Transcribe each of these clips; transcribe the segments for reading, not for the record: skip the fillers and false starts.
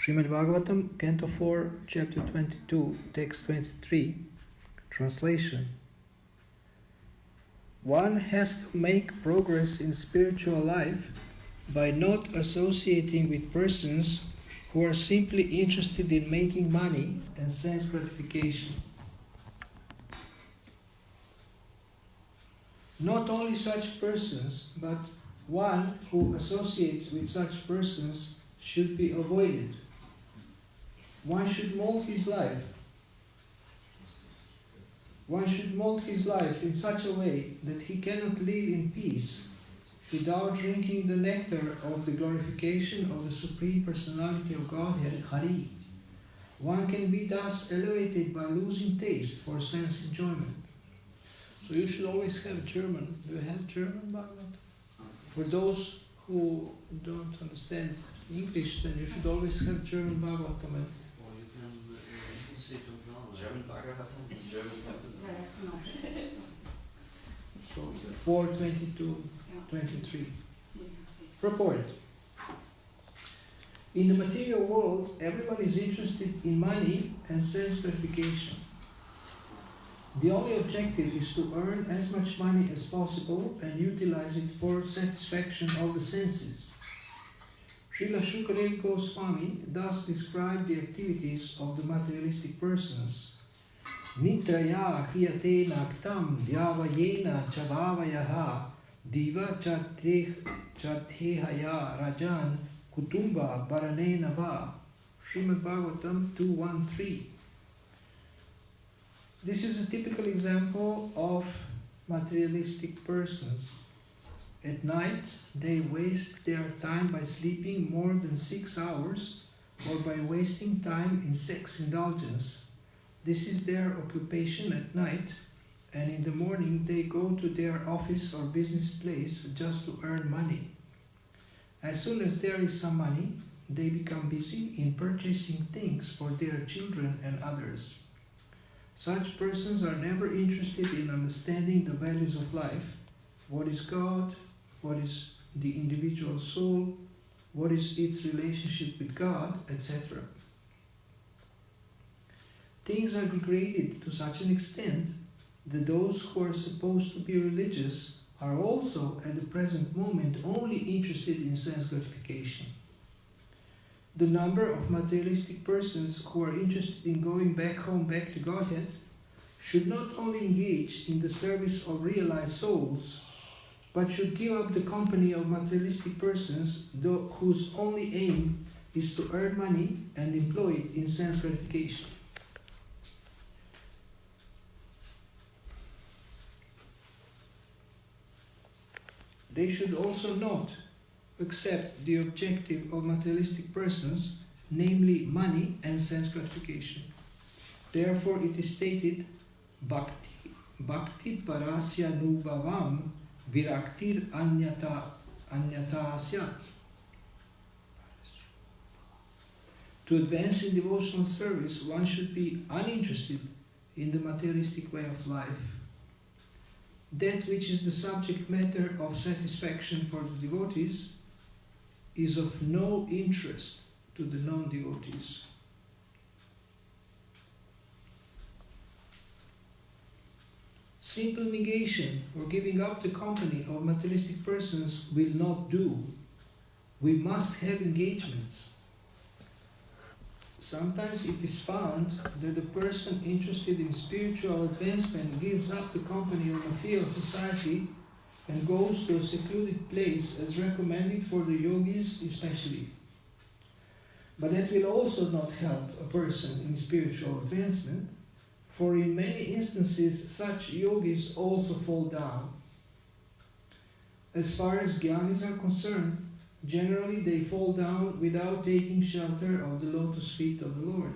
Srimad Bhagavatam, Canto 4, Chapter 22, Text 23, Translation. One has to make progress in spiritual life by not associating with persons who are simply interested in making money and sense gratification. Not only such persons, but one who associates with such persons should be avoided. One should mold his life. One should mold his life in such a way that he cannot live in peace without drinking the nectar of the glorification of the Supreme Personality of Godhead, Hari. One can be thus elevated by losing taste for sense enjoyment. So you should always have German. Do you have German, Bhagavad? For those who don't understand English, then you should always have German Bhagavatam. German Bhagavatam, German So 4:22-23. Purport. In the material world, everyone is interested in money and sense gratification. The only objective is to earn as much money as possible and utilize it for satisfaction of the senses. Srila Shukadeva Goswami thus described the activities of the materialistic persons. Nitraya hiyatena ktam vyavayena chavavayaha diva chathehaya rajan kutumba baranena va. Srimad Bhagavatam 2.1.3. This is a typical example of materialistic persons. At night, they waste their time by sleeping more than 6 hours or by wasting time in sex indulgence. This is their occupation at night, and in the morning they go to their office or business place just to earn money. As soon as there is some money, they become busy in purchasing things for their children and others. Such persons are never interested in understanding the values of life. What is God? What is the individual soul? What is its relationship with God, etc. Things are degraded to such an extent that those who are supposed to be religious are also at the present moment only interested in sense gratification. The number of materialistic persons who are interested in going back home, back to Godhead, should not only engage in the service of realized souls, but should give up the company of materialistic persons whose only aim is to earn money and employ it in sense gratification. They should also not accept the objective of materialistic persons, namely money and sense gratification. Therefore it is stated, Bhakti parasya nubhavam viraktir anyata asyat. To advance in devotional service, one should be uninterested in the materialistic way of life. That which is the subject matter of satisfaction for the devotees is of no interest to the non-devotees. Simple negation or giving up the company of materialistic persons will not do. We must have engagements. Sometimes it is found that the person interested in spiritual advancement gives up the company of material society and goes to a secluded place as recommended for the yogis especially. But that will also not help a person in spiritual advancement, for in many instances such yogis also fall down. As far as jnanis are concerned, generally they fall down without taking shelter of the lotus feet of the Lord.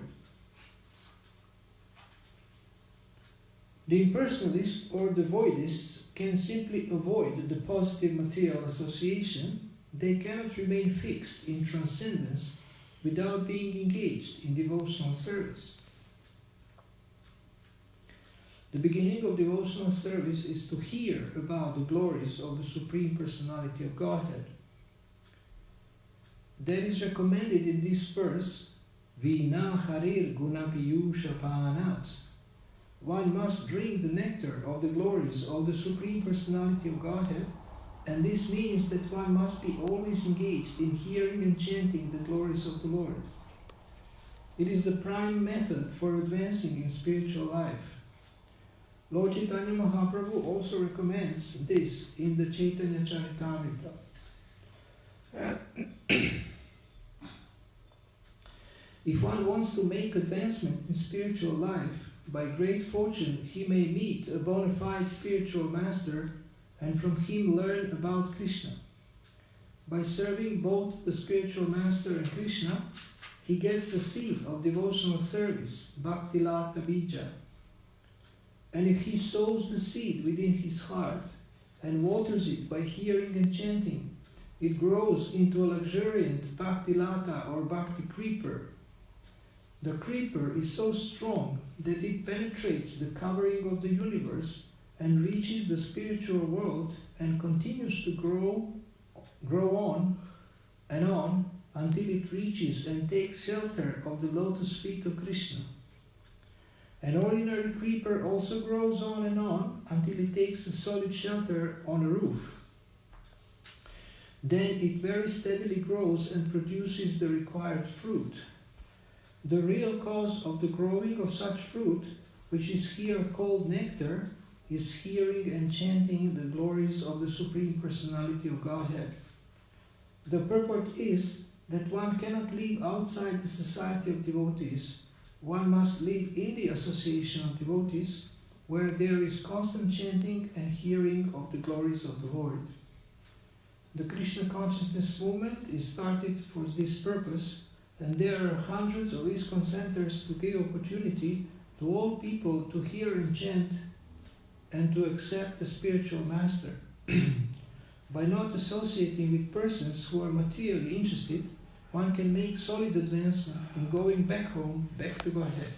The impersonalists or the voidists can simply avoid the positive material association. They cannot remain fixed in transcendence without being engaged in devotional service. The beginning of devotional service is to hear about the glories of the Supreme Personality of Godhead. That is recommended in this verse Vina harir gunapiyusha panat. One must drink the nectar of the glories of the Supreme Personality of Godhead, and this means that one must be always engaged in hearing and chanting the glories of the Lord. It is the prime method for advancing in spiritual life. Lord Chaitanya Mahaprabhu also recommends this in the Chaitanya Charitamrita. If one wants to make advancement in spiritual life, by great fortune he may meet a bona fide spiritual master and from him learn about Krishna. By serving both the spiritual master and Krishna, he gets the seed of devotional service, Bhakti Lata Bija. And if he sows the seed within his heart and waters it by hearing and chanting, it grows into a luxuriant Bhakti Lata or Bhakti creeper. The creeper is so strong that it penetrates the covering of the universe and reaches the spiritual world and continues to grow on and on until it reaches and takes shelter of the lotus feet of Krishna. An ordinary creeper also grows on and on until it takes a solid shelter on a roof. Then it very steadily grows and produces the required fruit. The real cause of the growing of such fruit, which is here called nectar, is hearing and chanting the glories of the Supreme Personality of Godhead. The purport is that one cannot live outside the society of devotees. One must live in the association of devotees, where there is constant chanting and hearing of the glories of the Lord. The Krishna consciousness movement is started for this purpose, and there are hundreds of ISKCON centers to give opportunity to all people to hear and chant and to accept the spiritual master. By not associating with persons who are materially interested, one can make solid advancement in going back home, back to Godhead.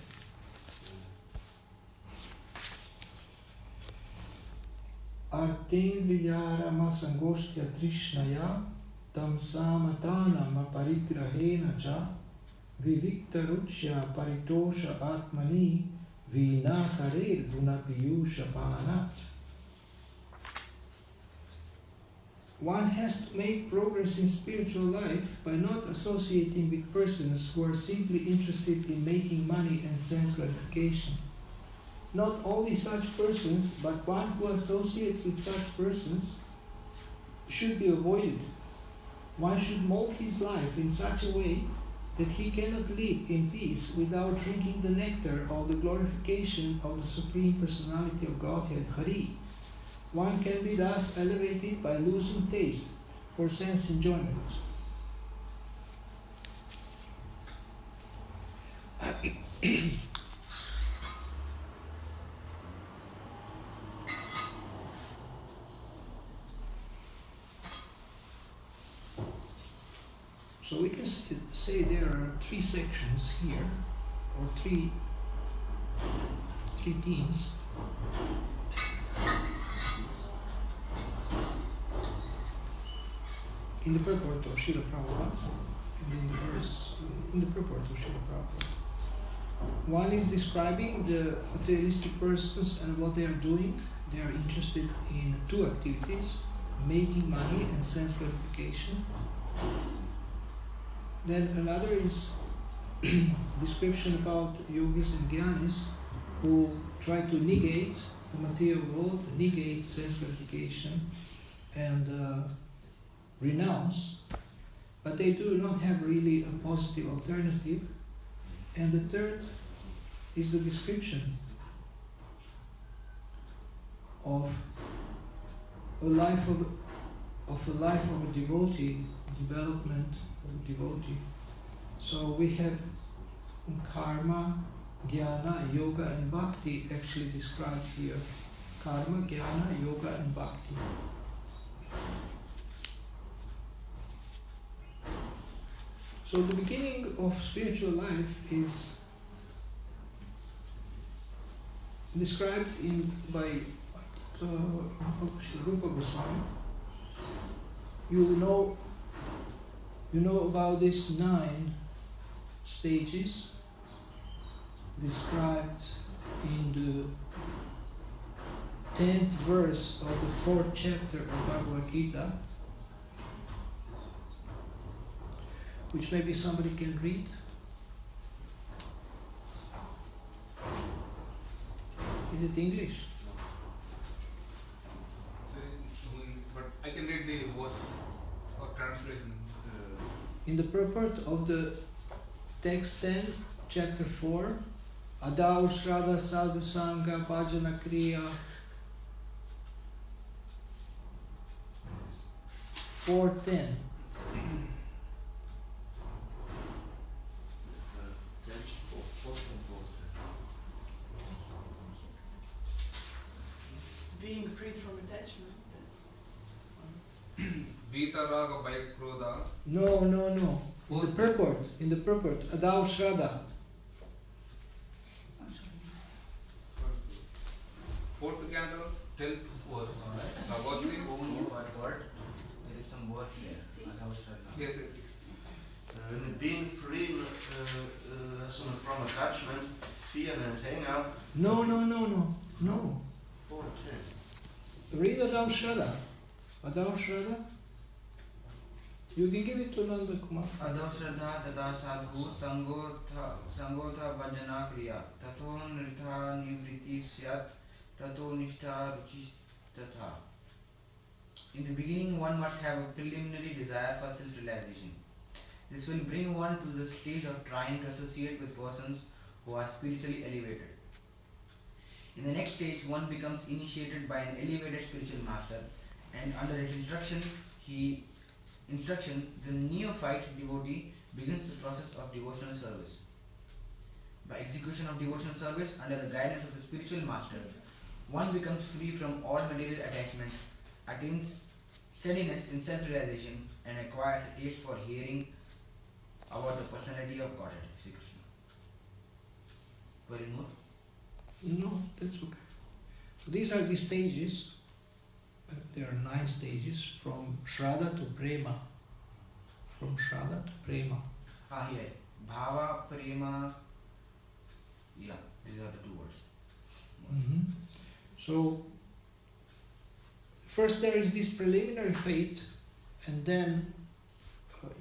Artendriyarama sangoshtya trishnaya tam samatanam aparigrahena cha vivikta ruchya paritosha atmani vinakarer gunapiyusha panat. One has to make progress in spiritual life by not associating with persons who are simply interested in making money and sense gratification. Not only such persons, but one who associates with such persons should be avoided. One should mold his life in such a way that he cannot live in peace without drinking the nectar of the glorification of the Supreme Personality of Godhead, Hari. One can be thus elevated by losing taste for sense enjoyment. So we can say there are three sections here, or three themes. In the purport of Srila Prabhupada, and in the purport of Srila Prabhupada. One is describing the materialistic persons and what they are doing. They are interested in two activities, making money and sense gratification. Then another is description about yogis and jnanis who try to negate the material world, negate sense gratification, and renounce, but they do not have really a positive alternative. And the third is the description of a life of a devotee, development of a devotee. So we have karma, jnana, yoga, and bhakti actually described here. Karma, jnana, yoga, and bhakti. So the beginning of spiritual life is described by Rupa Goswami. You know about these 9 stages described in the 10th verse of the 4th chapter of Bhagavad Gita, which maybe somebody can read. Is it English? But I can read the words or translation. In the purport of the text 10, chapter 4, Adau Shraddha Sadhu Sangha Bhajana Kriya 4:10. Being freed from attachment. Vita Raga by Krodha. No. In the purport, Adau Shraddha. Fourth canto, 10th verse. Now what's this? There is some word here. Yes. Being free from attachment, fear and anger. No. 4:10. Read Adau Shraddha. Adau Shraddha. You can give it to Nanda Kumar. Adho Shraddha Tada Sadhu Sangotha Bhajana Kriya Tato Nritha Nivriti Syat Tato Nishtha Ruchi Tatha. In the beginning, one must have a preliminary desire for self-realization. This will bring one to the stage of trying to associate with persons who are spiritually elevated. In the next stage, one becomes initiated by an elevated spiritual master, and under his instruction, the neophyte devotee begins the process of devotional service. By execution of devotional service under the guidance of the spiritual master, one becomes free from all material attachment, attains steadiness in self-realization, and acquires a taste for hearing about the personality of Godhead, Sri Krishna. Very more? No, that's okay. So these are the stages. There are 9 stages from Shraddha to Prema. From Shraddha to Prema. Here. Bhava, Prema. Yeah, these are the 2 words. Mm-hmm. So, first there is this preliminary faith, and then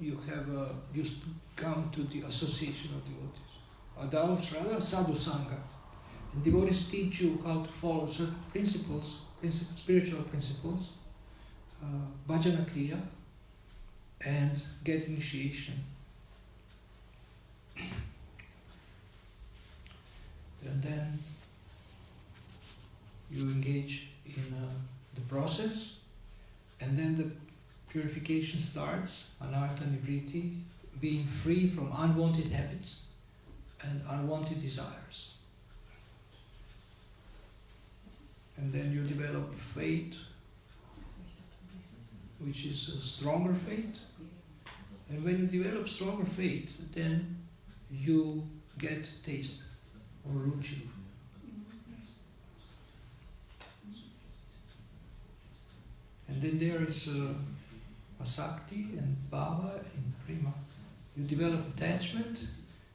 you come to the association of devotees. Adau Shraddha Sadhu Sangha. And devotees teach you how to follow certain principles, spiritual principles, bhajana kriya, and get initiation. And then you engage in the process, and then the purification starts, anartha nivriti, being free from unwanted habits and unwanted desires. And then you develop faith, which is a stronger faith. And when you develop stronger faith, then you get taste or ruchi. And then there is asakti and bhava and prema. You develop attachment,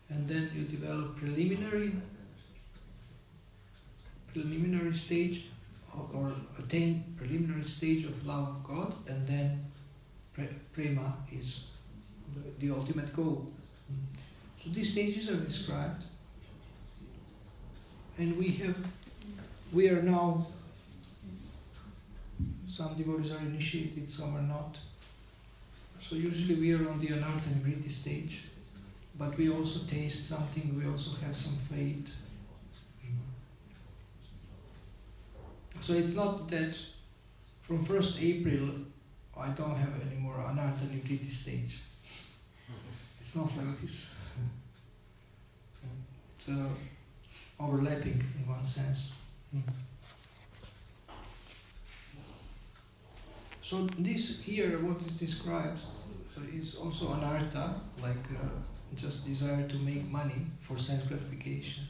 and then you develop preliminary stage or attain preliminary stage of love of God, and then prema is the ultimate goal. So these stages are described, and we are now, some devotees are initiated, some are not. So usually we are on the anartha nivriti stage, but we also taste something, we also have some faith. So it's not that from 1st April I don't have any more anartha nivriti stage. It's not like this. It's overlapping in one sense. So this here, what is described, is also anartha, like just desire to make money for sense gratification.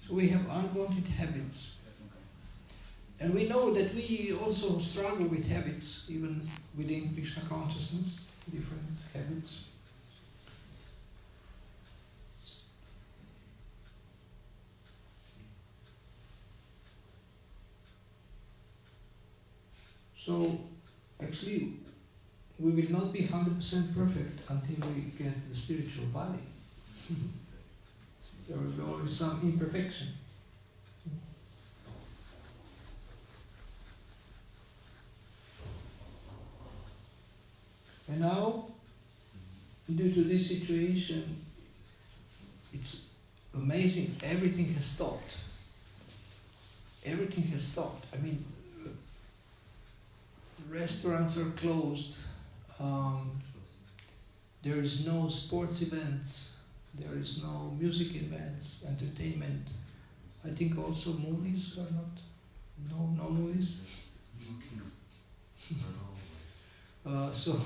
So we have unwanted habits. And we know that we also struggle with habits, even within Krishna consciousness, different habits. So actually we will not be 100% perfect until we get the spiritual body. There will be always some imperfection. And now, due to this situation, it's amazing, everything has stopped. Everything has stopped. I mean, restaurants are closed, there is no sports events, there is no music events, entertainment. I think also movies are not, no movies. So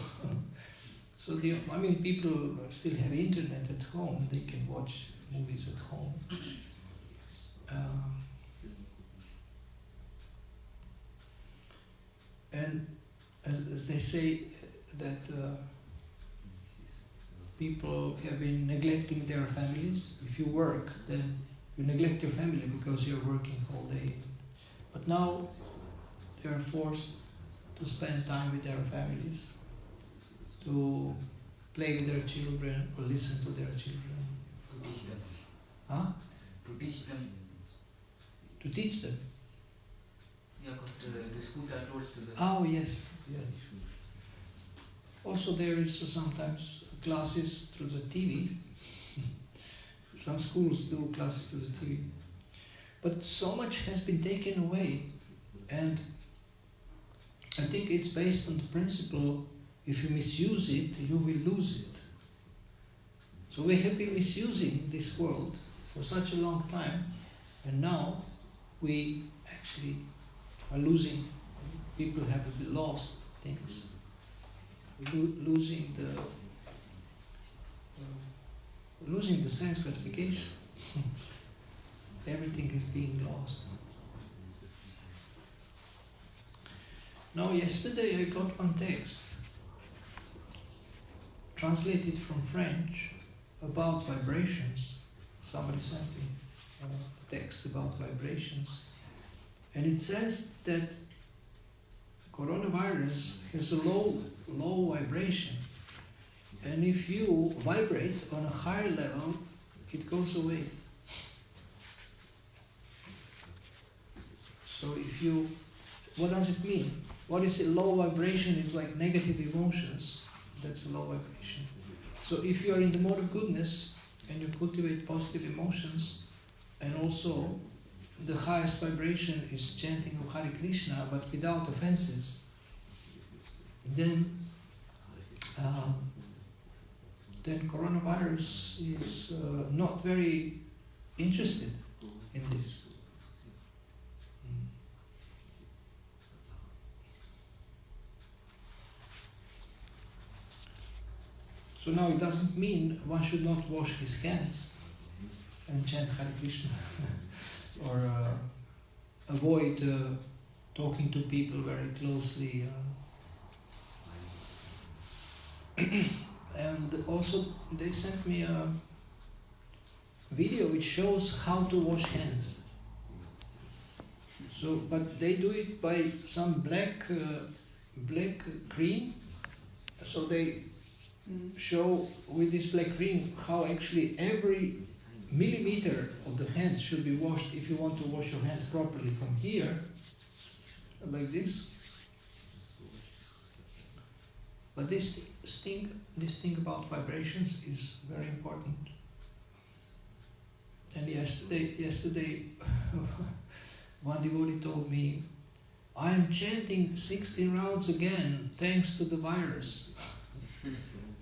people still have internet at home, they can watch movies at home. And as they say that people have been neglecting their families. If you work, then you neglect your family because you're working all day. But now they are forced to spend time with their families, to play with their children or listen to their children. To teach them. Huh? To teach them. To teach them. Yeah, because the schools are close to the... Oh, yes. Yes. Also there is sometimes classes through the TV. Some schools do classes through the TV. But so much has been taken away, and I think it's based on the principle, if you misuse it, you will lose it. So we have been misusing this world for such a long time, and now we actually are losing. People have lost things. Losing the sense gratification. Everything is being lost. Now, yesterday I got one text, translated from French, about vibrations. Somebody sent me a text about vibrations. And it says that coronavirus has a low vibration. And if you vibrate on a higher level, it goes away. So what does it mean? What is a low vibration? Is like negative emotions. That's a low vibration. So if you are in the mode of goodness and you cultivate positive emotions, and also the highest vibration is chanting of Hare Krishna, but without offenses, then coronavirus is not very interested in this. So now it doesn't mean one should not wash his hands and chant Hare Krishna or avoid talking to people very closely. And also they sent me a video which shows how to wash hands. So, but they do it by some black cream. So they show with this black cream how actually every millimeter of the hands should be washed if you want to wash your hands properly, from here, like this. But this thing about vibrations is very important. And yesterday one devotee told me, I am chanting 16 rounds again thanks to the virus.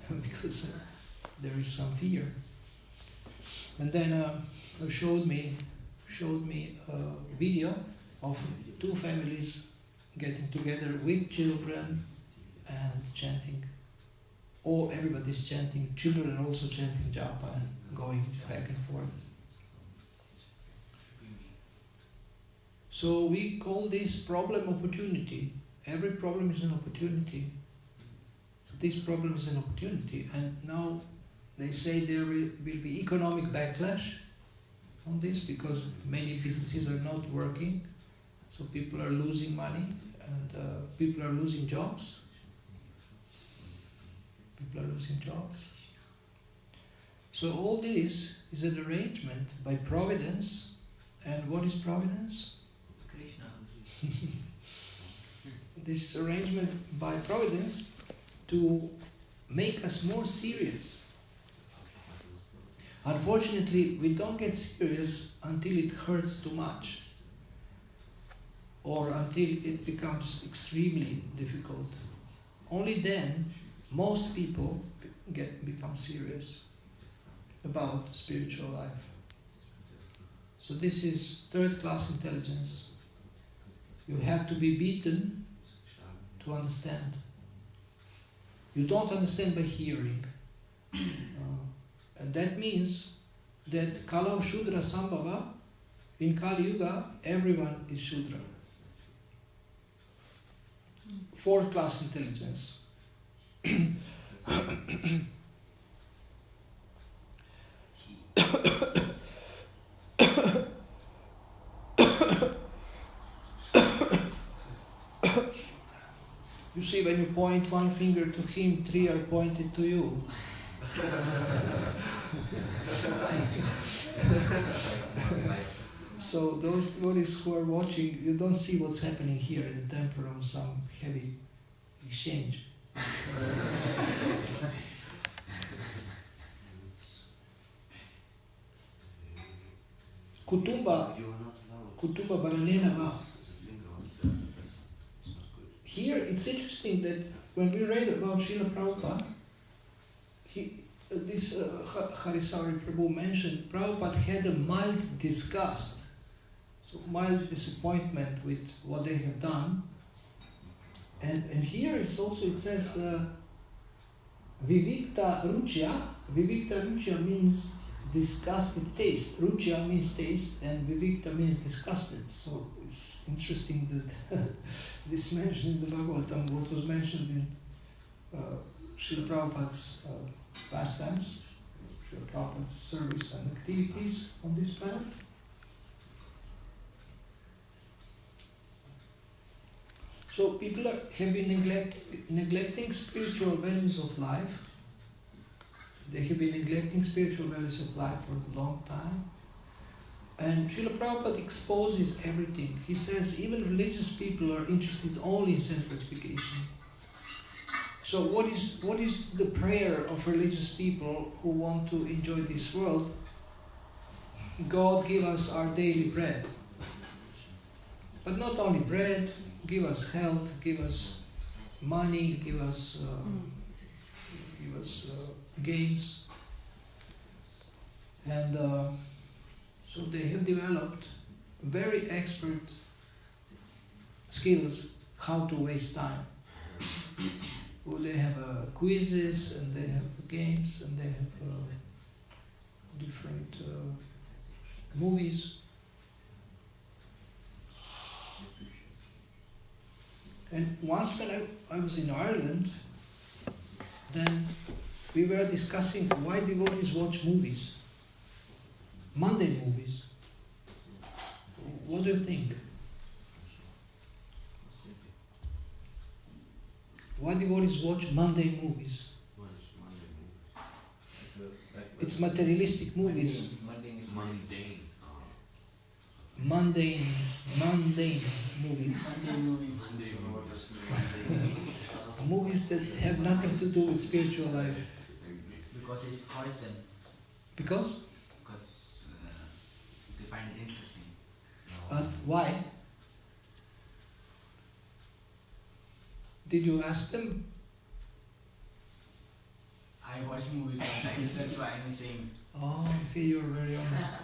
Because there is some fear. And then showed me a video of two families getting together with children and chanting. Or everybody's chanting, children also chanting japa and going back and forth. So we call this problem opportunity. Every problem is an opportunity. So this problem is an opportunity, and now they say there will be economic backlash on this because many businesses are not working, so people are losing money, and people are losing jobs. People are losing jobs. So all this is an arrangement by providence. And what is providence? Krishna. This arrangement by providence to make us more serious. Unfortunately, we don't get serious until it hurts too much, or until it becomes extremely difficult. Only then most people become serious about spiritual life. So this is third-class intelligence. You have to be beaten to understand. You don't understand by hearing. And that means that Kalau Shudra Sambhava, in Kali Yuga, everyone is Shudra. Fourth-class intelligence. You see, when you point one finger to him, three are pointed to you. So those devotees who are watching, you don't see what's happening here in the temple or some heavy exchange. Kutumba, You are not allowed. Kutumba Baranena Ma. Finger on the It's not good. Here it's interesting that when we read about Srila Prabhupada, Harisari Prabhu mentioned Prabhupada had a mild disgust, so mild disappointment with what they have done. And here it says Vivikta Ruchya. Vivikta Ruchya means disgusted taste. Ruchya means taste and Vivikta means disgusted. So it's interesting that this mentioned in the Bhagavatam, what was mentioned in Srila Prabhupada's pastimes, Srila Prabhupada's service and activities on this planet. So people have been neglecting spiritual values of life. They have been neglecting spiritual values of life for a long time. And Srila Prabhupada exposes everything. He says even religious people are interested only in self-gratification. So what is the prayer of religious people who want to enjoy this world? God, give us our daily bread. But not only bread, give us health, give us money, give us games. And so they have developed very expert skills how to waste time. Well, they have quizzes and they have games and they have different movies. And once when I was in Ireland, then we were discussing why devotees watch movies, Monday movies. What do you think? Why devotees watch Monday movies? What is Monday movie? It's materialistic movies. Mundane. Mundane movies. Movies that have nothing to do with spiritual life. Because it's poison. Because? Because they find it interesting. Why? Did you ask them? I watch movies sometimes, that's why I'm saying. Oh, okay, you're very honest.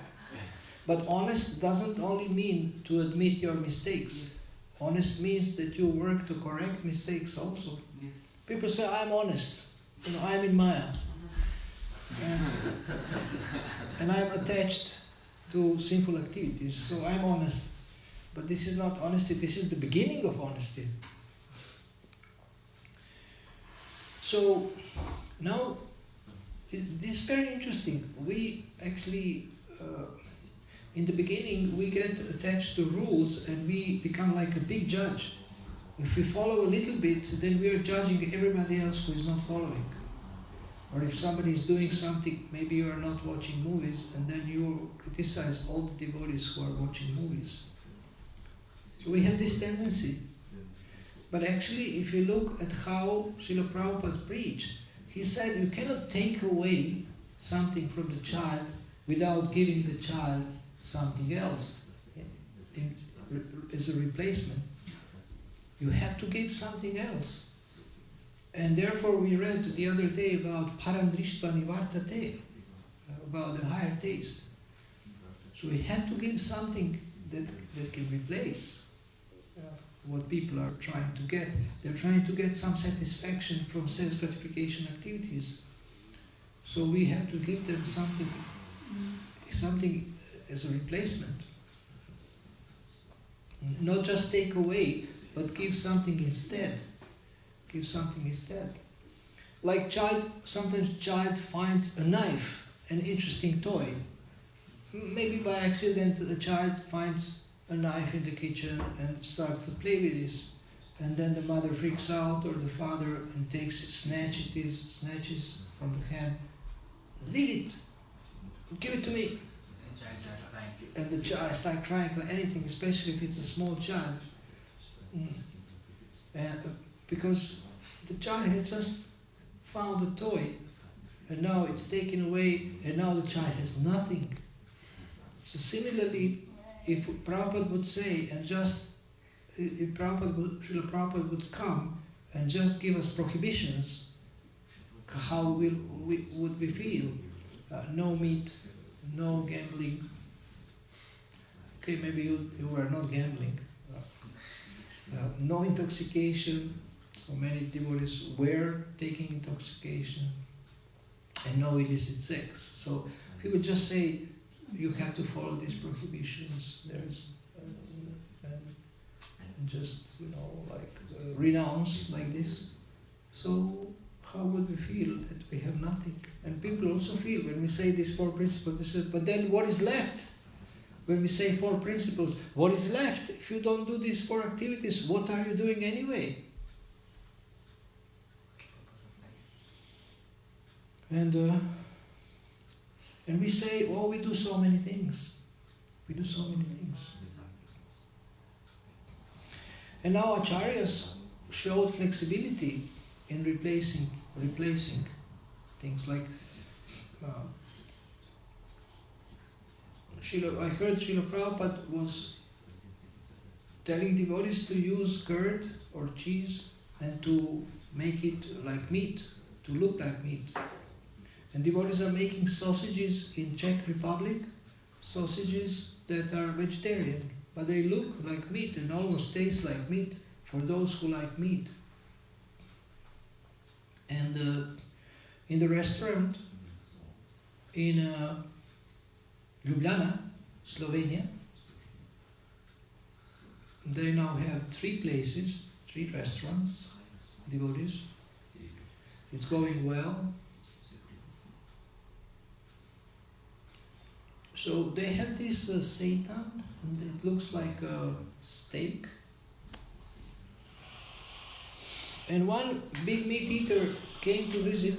But honest doesn't only mean to admit your mistakes. Yes. Honest means that you work to correct mistakes also. Yes. People say, I'm honest. I'm in Maya. And I'm attached to sinful activities, so I'm honest. But this is not honesty, this is the beginning of honesty. So, now, this is very interesting. We actually, in the beginning, we get attached to rules and we become like a big judge. If we follow a little bit, then we are judging everybody else who is not following. Or if somebody is doing something, maybe you are not watching movies, and then you criticize all the devotees who are watching movies. So we have this tendency. But actually, if you look at how Srila Prabhupada preached, he said you cannot take away something from the child without giving the child something else as a replacement. You have to give something else. And therefore we read the other day about param drishtva nivartate, about the higher taste. So we have to give something that can replace what people are trying to get. They're trying to get some satisfaction from sense gratification activities. So we have to give them something as a replacement. Not just take away, but give something instead. Give something instead. Like sometimes child finds a knife, an interesting toy. Maybe by accident the child finds a knife in the kitchen and starts to play with this. And then the mother freaks out, or the father, and snatches from the hand. Leave it! Give it to me! And the child starts crying like anything, especially if it's a small child. Because the child has just found a toy, and now it's taken away, and now the child has nothing. So similarly, if Prabhupada would say, if Srila Prabhupada would come and just give us prohibitions, how would we feel? No meat, no gambling. Okay, maybe you were not gambling. No intoxication. So many devotees were taking intoxication. And no illicit sex. So he would just say, you have to follow these prohibitions. There's and just renounce like this. So how would we feel that we have nothing? And people also feel when we say these 4 principles, they say, but then what is left? When we say 4 principles, what is left? If you don't do these 4 activities, what are you doing anyway? And we say, oh, we do so many things. We do so many things. And now acharyas showed flexibility in replacing things like I heard Srila Prabhupada was telling devotees to use curd or cheese and to make it like meat, to look like meat. And devotees are making sausages in Czech Republic, sausages that are vegetarian, but they look like meat and almost taste like meat for those who like meat. And in the restaurant in Ljubljana, Slovenia, they now have 3 places, 3 restaurants, devotees. It's going well. So they have this seitan, and it looks like a steak. And one big meat eater came to visit.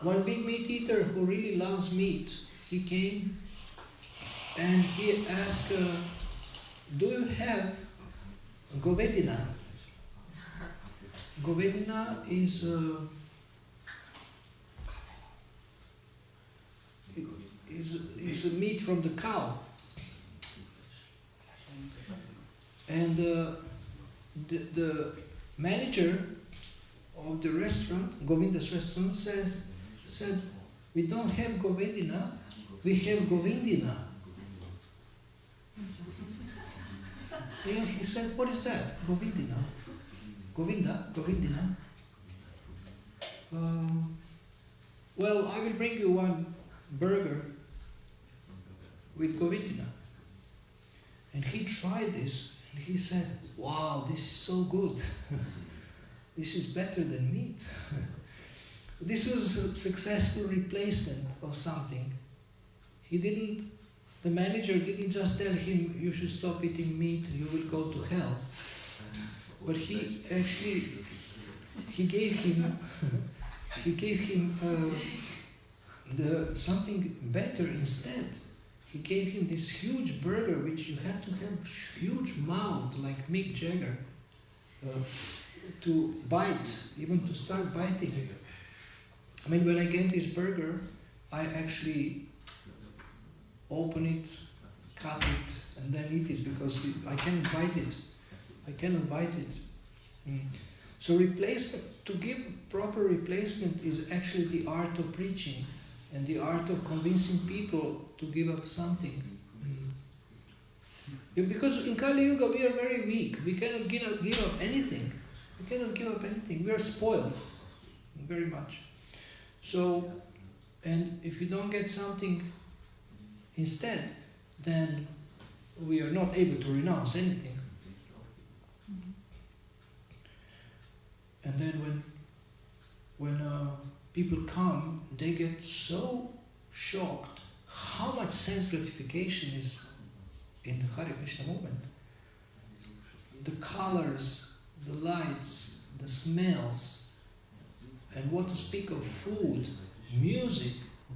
One big meat eater who really loves meat, he came and he asked, do you have govedina? Govedina is a meat from the cow. And the manager of the restaurant, Govinda's restaurant, said, we don't have govedina, we have govindina. He said, what is that? Govindina? Govindina? Well, I will bring you one burger with govindina. And he tried this, and he said, wow, this is so good. This is better than meat. This was a successful replacement of something. He didn't the manager didn't just tell him, you should stop eating meat, you will go to hell. But he actually, he gave him something better instead. He gave him this huge burger which you had to have huge mouth like Mick Jagger to bite, even to start biting. I mean, when I get this burger, I actually open it, cut it, and then eat it because I cannot bite it. I cannot bite it. So replacement, to give proper replacement is actually the art of preaching and the art of convincing people to give up something. Because in Kali Yuga we are very weak. We cannot give up anything. We cannot give up anything. We are spoiled very much. So, and if you don't get something instead, then we are not able to renounce anything. And then when people come, they get so shocked how much sense gratification is in the Hare Krishna movement. The colors, the lights, the smells, and what to speak of food, music,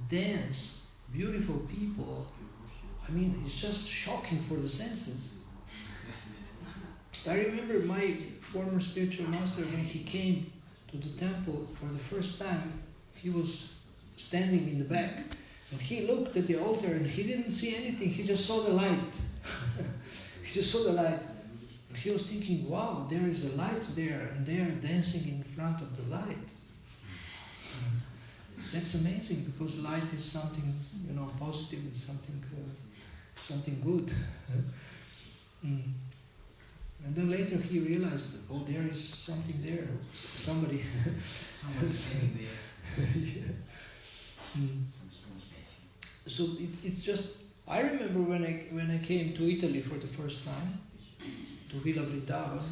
dance, beautiful people. I mean, it's just shocking for the senses. I remember my former spiritual master, when he came to the temple for the first time, he was standing in the back and he looked at the altar and he didn't see anything, he just saw the light. He just saw the light. And he was thinking, wow, there is a light there and they are dancing in front of the light. That's amazing because light is something, positive, it's something good. And then later he realized, oh, there is something there. Somebody. Yeah. So it's just. I remember when I came to Italy for the first time, to Villa Vrindavan,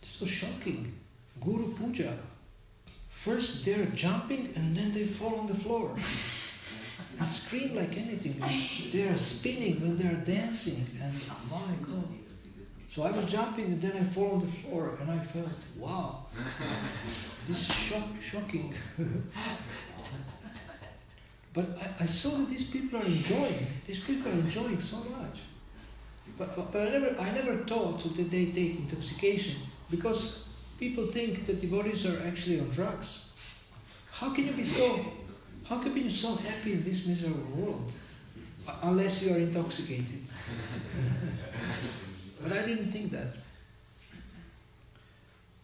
this was shocking. Guru Puja. First they're jumping and then they fall on the floor and scream like anything. They are spinning when they are dancing, and oh my God. So I was jumping and then I fall on the floor and I felt, wow, this is shocking. But I saw that these people are enjoying. These people are enjoying so much. But I never thought that they take intoxication, because people think that devotees are actually on drugs. How can you be so happy in this miserable world? Unless you are intoxicated. But I didn't think that.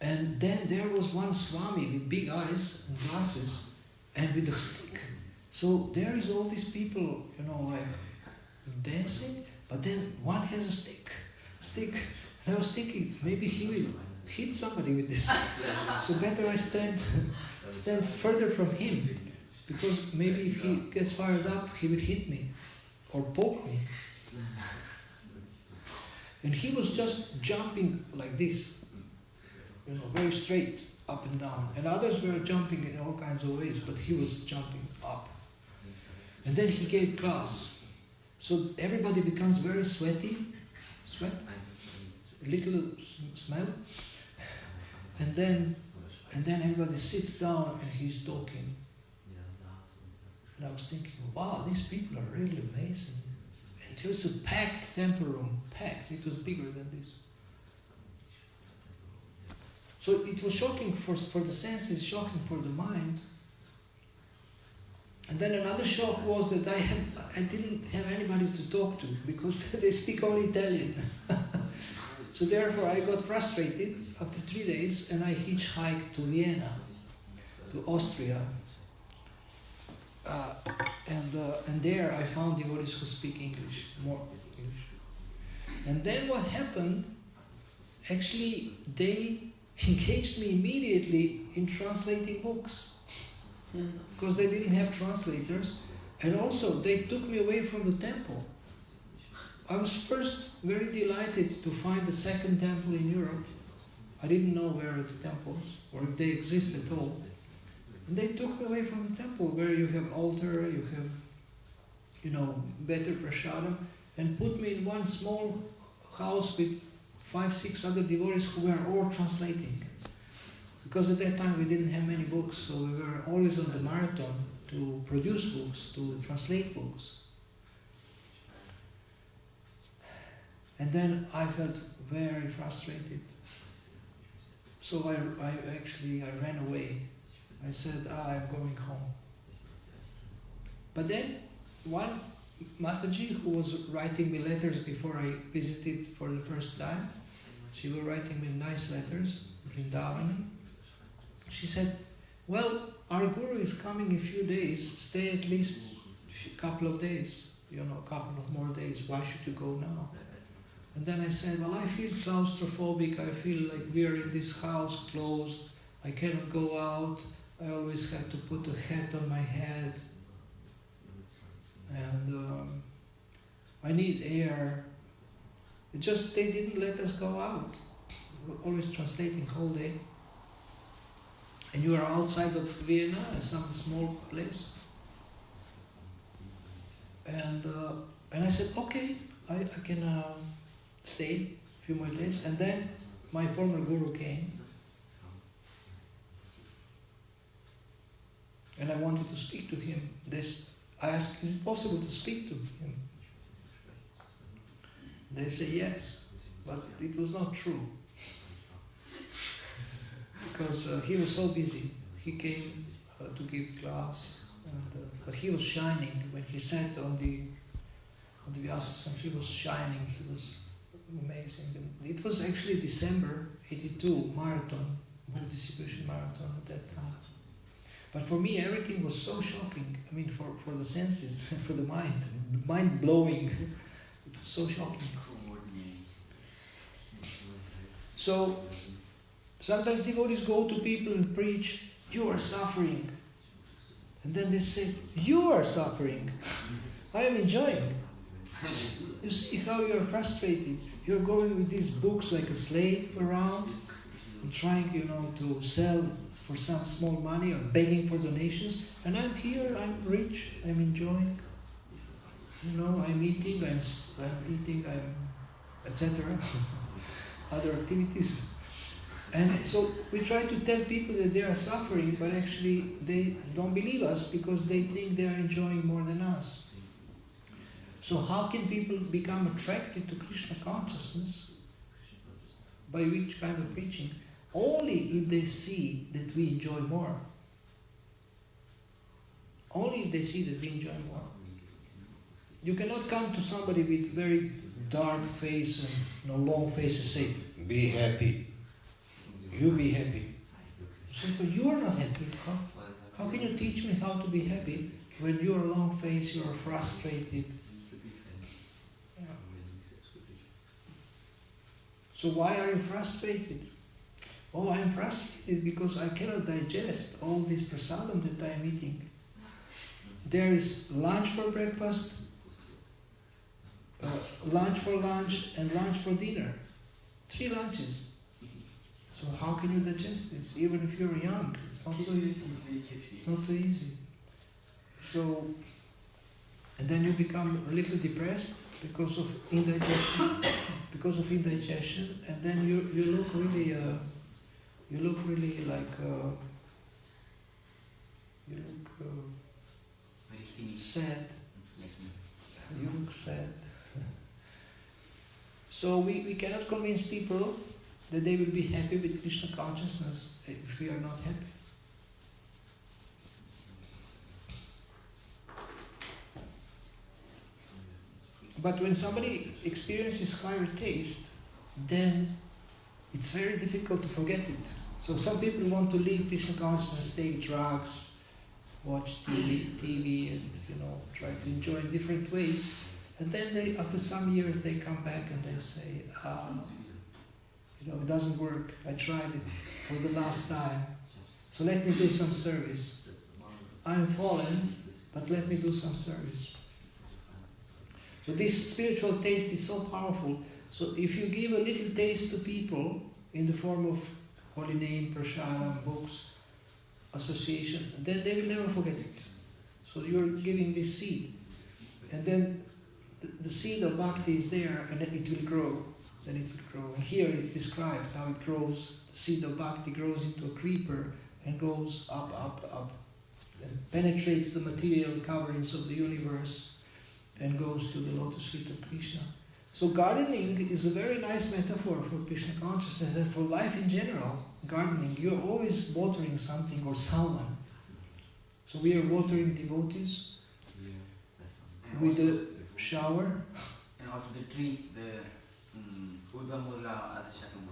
And then there was one Swami with big eyes and glasses and with a stick. So there is all these people, like dancing, but then one has a stick. And I was thinking, maybe he will hit somebody with this. So better I stand further from him, because maybe if he gets fired up, he will hit me or poke me. And he was just jumping like this, very straight, up and down. And others were jumping in all kinds of ways, but he was jumping up. And then he gave class. So everybody becomes very sweaty, little smell. And then everybody sits down and he's talking. And I was thinking, wow, these people are really amazing. And it was a packed temple room, packed. It was bigger than this. So it was shocking for the senses, shocking for the mind. And then another shock was that I didn't have anybody to talk to, because they speak only Italian. So therefore I got frustrated after 3 days, and I hitchhiked to Vienna, to Austria. And there I found devotees who speak English, more English. And then what happened, actually they engaged me immediately in translating books, because they didn't have translators, and also they took me away from the temple. I was first very delighted to find the second temple in Europe. I didn't know where are the temples, or if they exist at all. And they took me away from the temple, where you have altar, you have, better prasadam, and put me in one small house with 5-6 other devotees who were all translating. Because at that time we didn't have many books, so we were always on the marathon to produce books, to translate books. And then I felt very frustrated. So I ran away. I said, I'm going home. But then one Mataji who was writing me letters before I visited for the first time, she was writing me nice letters, Vrindavani. She said, well, our Guru is coming in a few days, stay at least a couple of days, a couple of more days, why should you go now? And then I said, well, I feel claustrophobic, I feel like we are in this house closed, I cannot go out, I always have to put a hat on my head, and I need air. They didn't let us go out. We were always translating whole day. And you are outside of Vienna, some small place. And I said, okay, I can stay a few more days. And then my former guru came. And I wanted to speak to him. I asked, is it possible to speak to him? They say yes, but it was not true. Because he was so busy. He came to give class, but he was shining. When he sat on the Vyasasana, he was shining, he was amazing. And it was actually December 82 marathon, book distribution marathon at that time. But for me, everything was so shocking. I mean, for the senses, for the mind blowing. It was so shocking. So sometimes devotees go to people and preach, you are suffering. And then they say, you are suffering. I am enjoying. You see how you are frustrated. You are going with these books like a slave around, and trying, to sell for some small money or begging for donations. And I'm here, I'm rich, I'm enjoying. I'm eating, I'm etc. Other activities. And so we try to tell people that they are suffering, but actually they don't believe us because they think they are enjoying more than us. So how can people become attracted to Krishna consciousness? By which kind of preaching? Only if they see that we enjoy more. Only if they see that we enjoy more. You cannot come to somebody with very dark face and long face and say, be happy. You be happy. So, but you are not happy. How can you teach me how to be happy when you are long face, you are frustrated? Yeah. So why are you frustrated? Oh, I am frustrated because I cannot digest all this prasadam that I am eating. There is lunch for breakfast, lunch for lunch, and lunch for dinner. 3 lunches. So how can you digest this? Even if you're young, it's not so easy. So, and then you become a little depressed because of indigestion, and then you look really like sad. You look sad. So we cannot convince people that they will be happy with Krishna consciousness if we are not happy. But when somebody experiences higher taste, then it's very difficult to forget it. So some people want to leave Krishna consciousness, take drugs, watch TV and try to enjoy in different ways. And then after some years they come back and they say, it doesn't work. I tried it for the last time. So let me do some service. I'm fallen, but let me do some service. So this spiritual taste is so powerful. So if you give a little taste to people in the form of holy name, prashadam, books, association, then they will never forget it. So you're giving this seed. And then the seed of bhakti is there, and then it will grow. Then it will grow. And here it's described how it grows. The seed of bhakti grows into a creeper and goes up, up, up, and penetrates the material coverings of the universe and goes to the lotus feet of Krishna. So gardening is a very nice metaphor for Krishna consciousness and for life in general. Gardening, you're always watering something or someone. So we are watering devotees And with also, the shower. and also the tree, the Udamula Adashakam,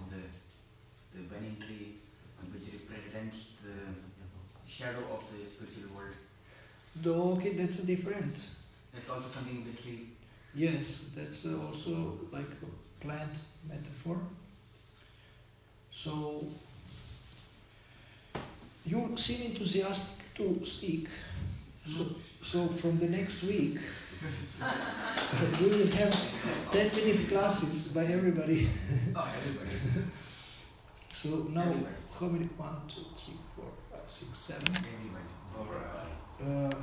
the banyan tree, which represents the shadow of the spiritual world. Okay, that's a different. It's also something in the tree. Yes, that's also like a plant metaphor. So you seem enthusiastic to speak. So from the next week, we will have 10-minute classes by everybody. Oh, everybody. So now, Everybody. how many? 1, 2, 3, 4, 5, 6, 7. Everybody.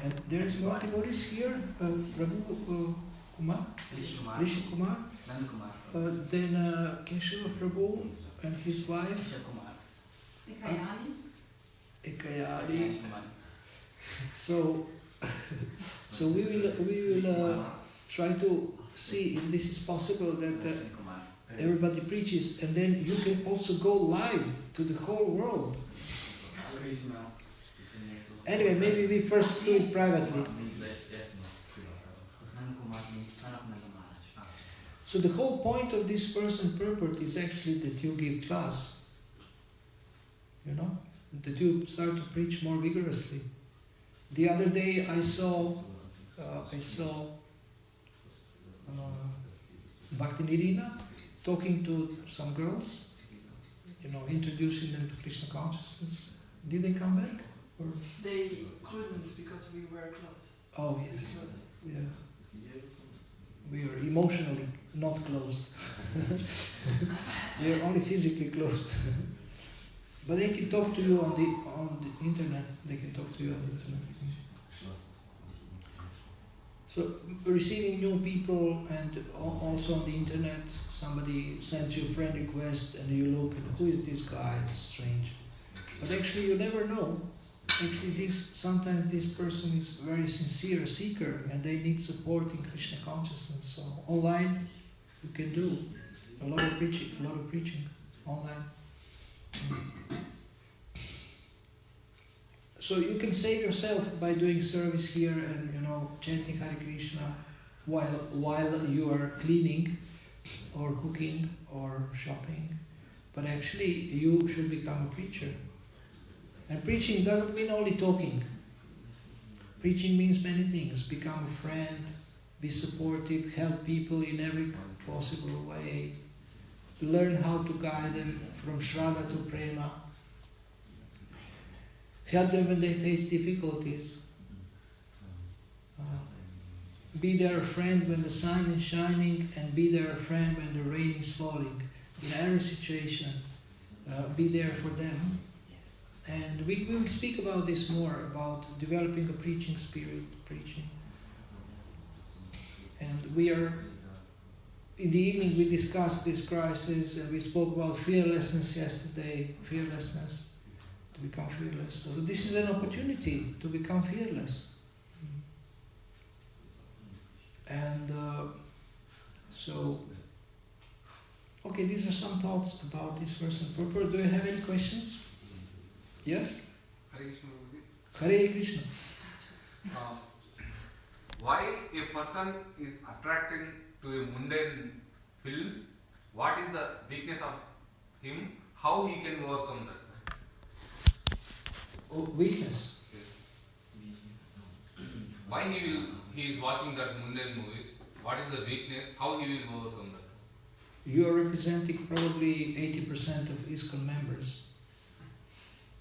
And there is more devotees here. Prabhu Kumar, Rishi Kumar. Rishi Kumar. Nand Kumar. Then Keshava Prabhu and his wife Kisha Kumar. Nikayani? Ekayari. Nand Kumar. So we will try to see if this is possible that Nand Kumar. everybody preaches, and then you can also go live to the whole world. Krishna. Anyway, maybe we first do it privately. Nand Kumar means son of Nanda Maharaj. So the whole point of this verse and purport is actually that you give class. You know, that you start to preach more vigorously. The other day I saw Bhakti Nirina talking to some girls, you know, introducing them to Krishna consciousness. Did they come back? Or? They couldn't because we were closed. Oh yes, yeah. We are emotionally not closed. We are only physically closed. But they can talk to you on the internet. They can talk to you on the internet. So receiving new people, and also on the internet, somebody sends you a friend request and you look and who is this guy? It's strange. But actually you never know. Actually sometimes this person is a very sincere seeker and they need support in Krishna consciousness. So online you can do a lot of preaching online. So you can save yourself by doing service here and, you know, chanting Hare Krishna while you are cleaning or cooking or shopping. But actually you should become a preacher. And preaching doesn't mean only talking. Preaching means many things. Become a friend, be supportive, help people in every possible way, learn how to guide them from Shraddha to Prema, help them when they face difficulties, be their friend when the sun is shining, and be their friend when the rain is falling. In every situation, be there for them. And we will speak about this more, about developing a preaching spirit, preaching. And we are, in the evening we discussed this crisis and we spoke about fearlessness yesterday, fearlessness, to become fearless. So this is an opportunity to become fearless. And okay, these are some thoughts about this verse and purport. Do you have any questions? Yes? Hare Krishna. Hare Krishna. Why a person is attracting to a mundane film? What is the weakness of him? How he can overcome that? Oh, weakness. Why he is watching that mundane movies? What is the weakness? How he will overcome that? You are representing probably 80% of ISKCON members.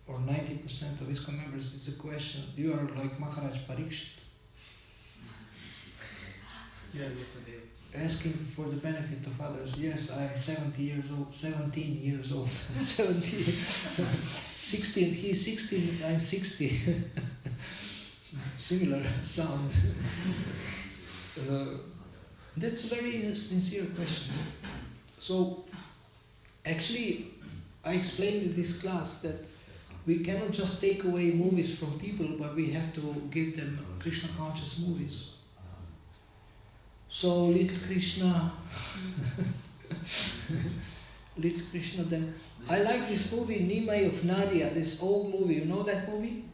Or 90% of ISKCON members. It's a question. You are like Maharaj Parikshit. Yeah, yesterday. Asking for the benefit of others. Yes, I'm 17 years old. 17. 16. He's 16. I'm 60. Similar sound. That's a very sincere question. So, actually, I explained in this class that we cannot just take away movies from people, but we have to give them Krishna conscious movies. So, little Krishna, then. I like this movie, Nimai of Nadia, this old movie. You know that movie?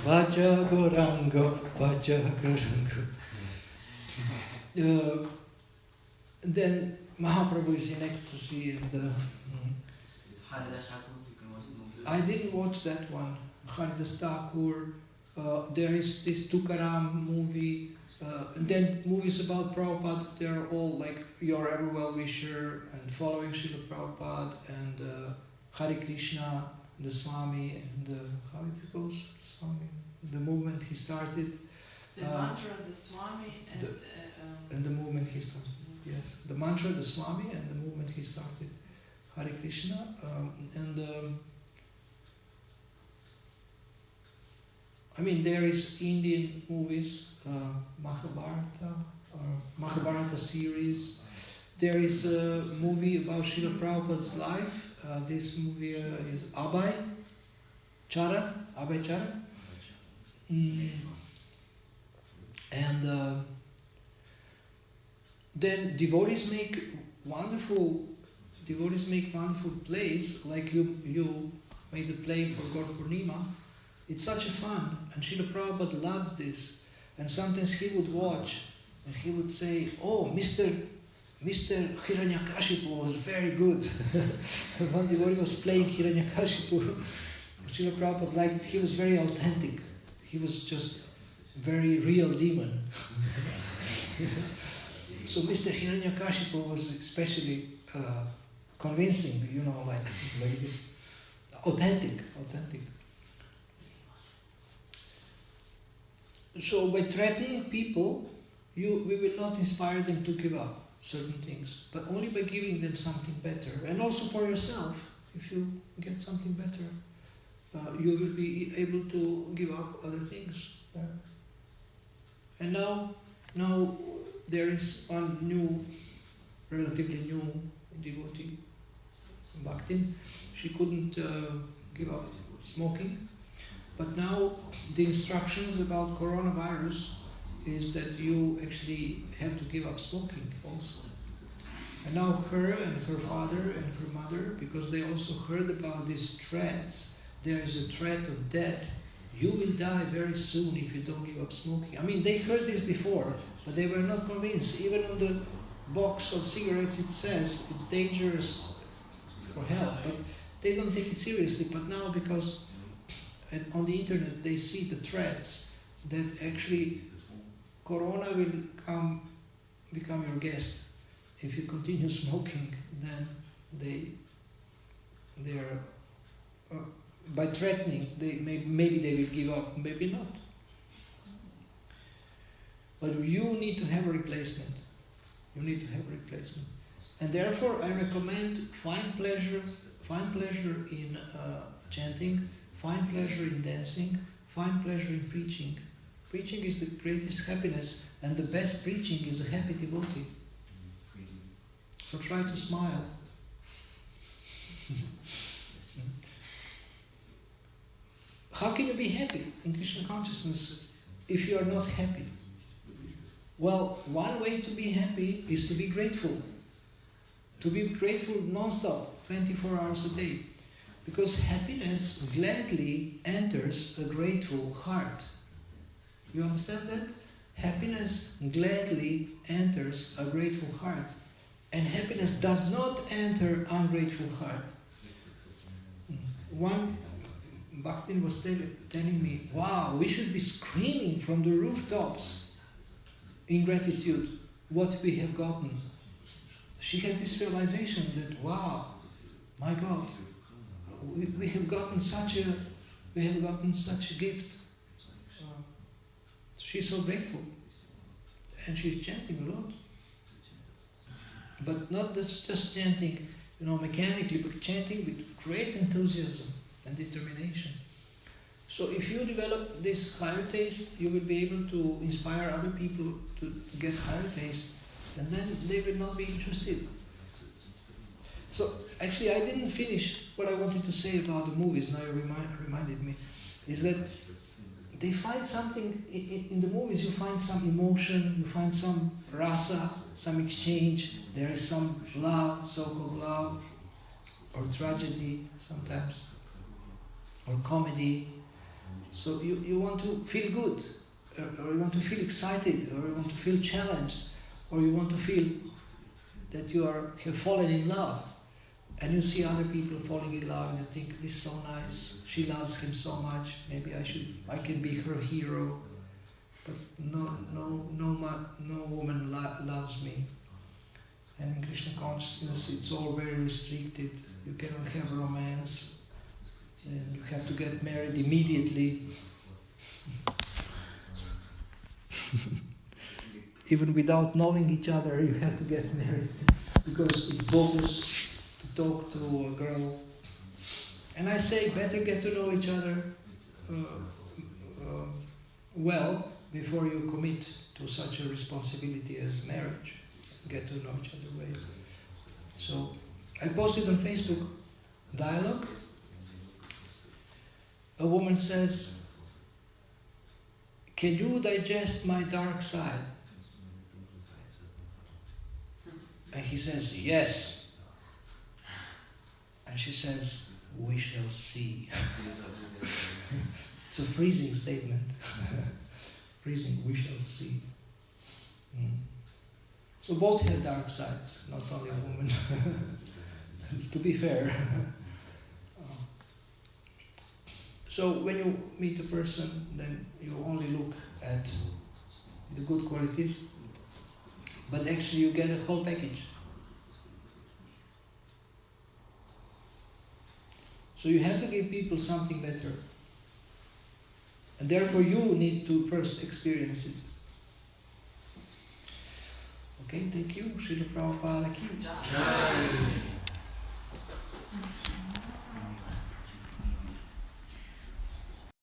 Vaja Gorango, Vaja Gorango. Then Mahaprabhu is in ecstasy and I didn't watch that one. Haridas Thakur. There is this Tukaram movie. And then movies about Prabhupada, they're all like Your Ever Well-Wisher and Following Srila Prabhupada and Hare Krishna, the Swami, and how it goes? Swami, the movement he started. The mantra, the Swami, and the movement he started. Yes, the mantra, the Swami, and the movement he started. Hare Krishna. I mean, there is Indian movies, Mahabharata series. There is a movie about Srila Prabhupada's life. This movie is Abhay Chara. And then devotees make wonderful plays, like you made a play for Gaur Purnima. It's such a fun, and Srila Prabhupada loved this. And sometimes he would watch, and he would say, "Oh, Mr. Hiranyakashipu was very good." One devotee was playing Hiranyakashipu. Srila Prabhupada liked. He was very authentic. He was just very real demon. So Mr. Hiranyakashipu was especially convincing, like this, authentic. So by threatening people, we will not inspire them to give up certain things, but only by giving them something better. And also for yourself, if you get something better, you will be able to give up other things. And now there is one relatively new devotee, Bhaktin. She couldn't give up smoking. But now the instructions about coronavirus is that you actually have to give up smoking also. And now her and her father and her mother, because they also heard about these threats, there is a threat of death. You will die very soon if you don't give up smoking. I mean, they heard this before, but they were not convinced. Even on the box of cigarettes it says it's dangerous for health, but they don't take it seriously. But now, because on the internet they see the threats that actually corona will become your guest if you continue smoking, then they are by threatening, maybe they will give up, maybe not. But you need to have a replacement. And therefore I recommend find pleasure in chanting, find pleasure in dancing, find pleasure in preaching. Preaching is the greatest happiness, and the best preaching is a happy devotee. So try to smile. How can you be happy in Krishna consciousness if you are not happy? Well, one way to be happy is to be grateful. To be grateful non-stop, 24 hours a day. Because happiness gladly enters a grateful heart. You understand that? Happiness gladly enters a grateful heart. And happiness does not enter ungrateful heart. One Bhaktin was telling me, wow, we should be screaming from the rooftops in gratitude what we have gotten. She has this realization that, wow, my God, we have gotten such a gift. She's so grateful, and she's chanting a lot. But not just chanting, mechanically, but chanting with great enthusiasm and determination. So if you develop this higher taste, you will be able to inspire other people to get higher taste, and then they will not be interested. So actually I didn't finish what I wanted to say about the movies, now you reminded me, is that they find something, in the movies you find some emotion, you find some rasa, some exchange, there is some love, so-called love, or tragedy sometimes, or comedy. So you want to feel good, or you want to feel excited, or you want to feel challenged, or you want to feel that you have fallen in love. And you see other people falling in love and you think, this is so nice, she loves him so much, maybe I can be her hero. But no woman loves me. And in Krishna consciousness it's all very restricted. You cannot have romance, and you have to get married immediately. Even without knowing each other, you have to get married, because it's bogus to talk to a girl. And I say, better get to know each other well before you commit to such a responsibility as marriage. Get to know each other well. So I posted on Facebook dialogue. A woman says, can you digest my dark side? And he says, yes. And she says, we shall see. It's a freezing statement. Freezing, we shall see. So both have dark sides, not only a woman. To be fair. So when you meet a person, then you only look at the good qualities, but actually you get a whole package. So you have to give people something better. And therefore you need to first experience it. Okay, thank you. Srila Prabhupada ki. Jai.